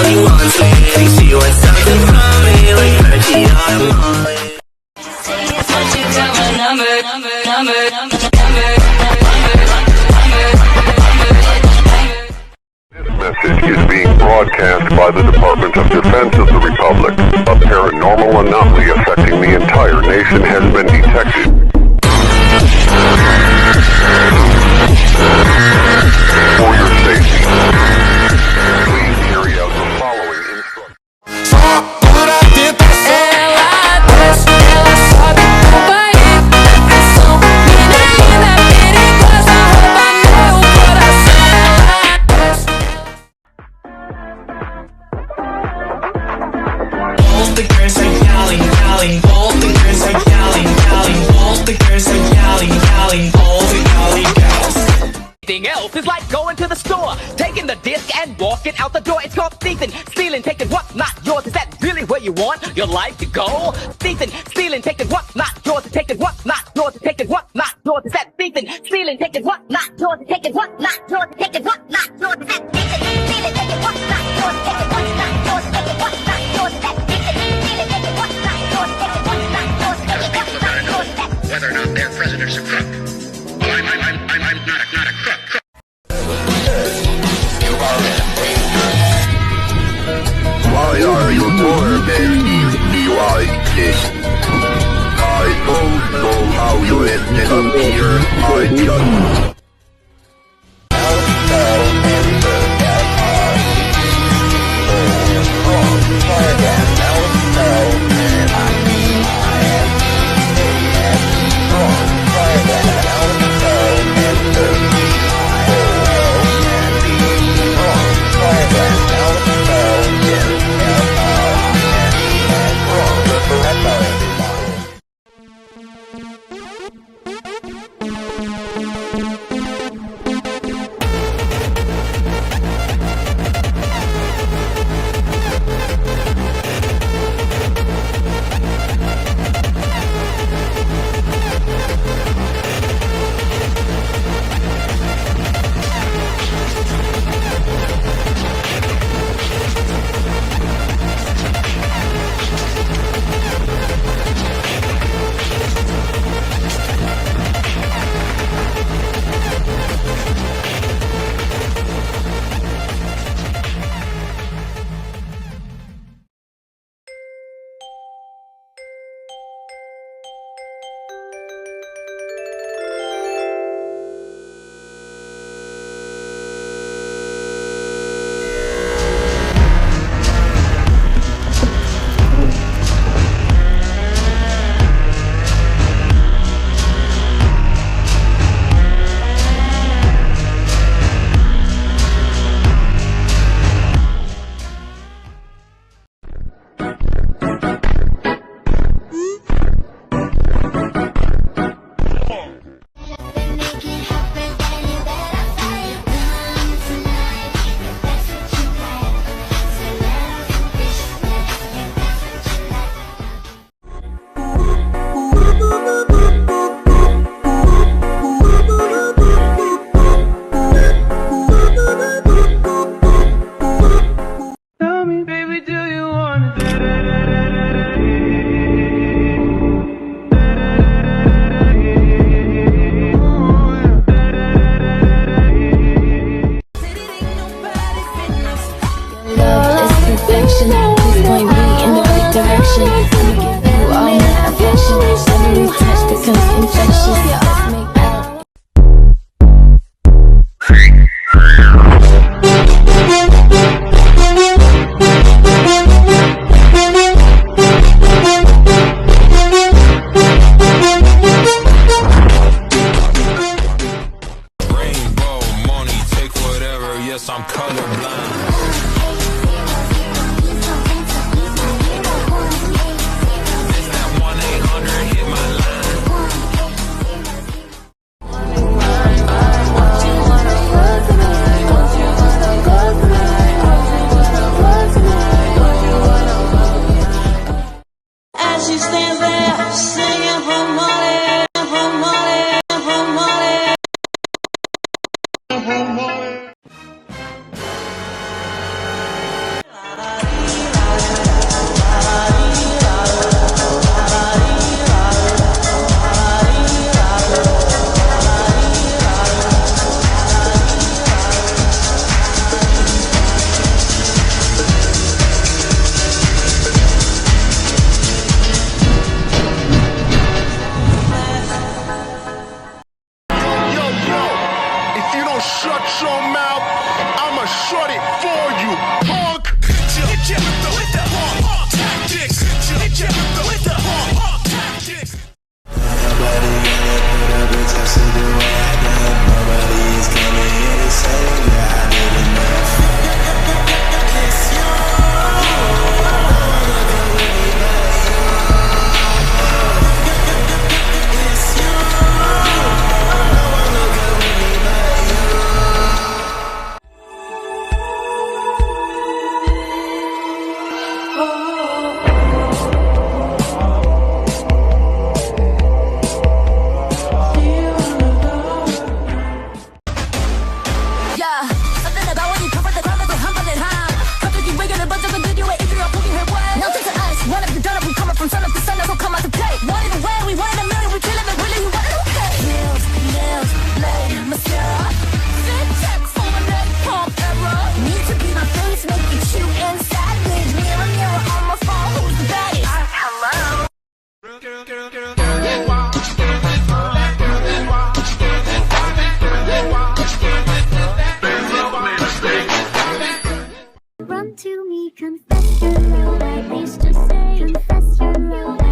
he wants me. She wants something from me, like Reggie on Molly. This message is being broadcast by the Department of Defense of the Republic. A paranormal anomaly affecting the entire nation has been detected. For your safety, please carry out the following instructions. All the girls are yelling, yelling. All the girls are yelling, yelling. All the girls are yelling, yelling. All the yelly girls. Anything else is like going to the store, taking the disc and walking out the door. It's called thieving, stealing, taking what's not yours. Is that really where you want your life to go? Thieving, stealing, taking what's not yours, taking what's not yours, taking what's not yours. Is that thieving, stealing, taking what's not yours, taking what's not yours, taking what's not yours. Is that thieving, stealing, taking what's not yours, taking what's not yours, taking what's not yours. Is that thieving, stealing, taking what's not yours, taking what's not yours, taking what's not yours. Whether or not their president's a crook. Well, I'm not a crook. Why are you tormenting me like this? I don't know how you ended up here. I just... yes, I'm colorblind. to me, confess you're real, at least just say confess you're real.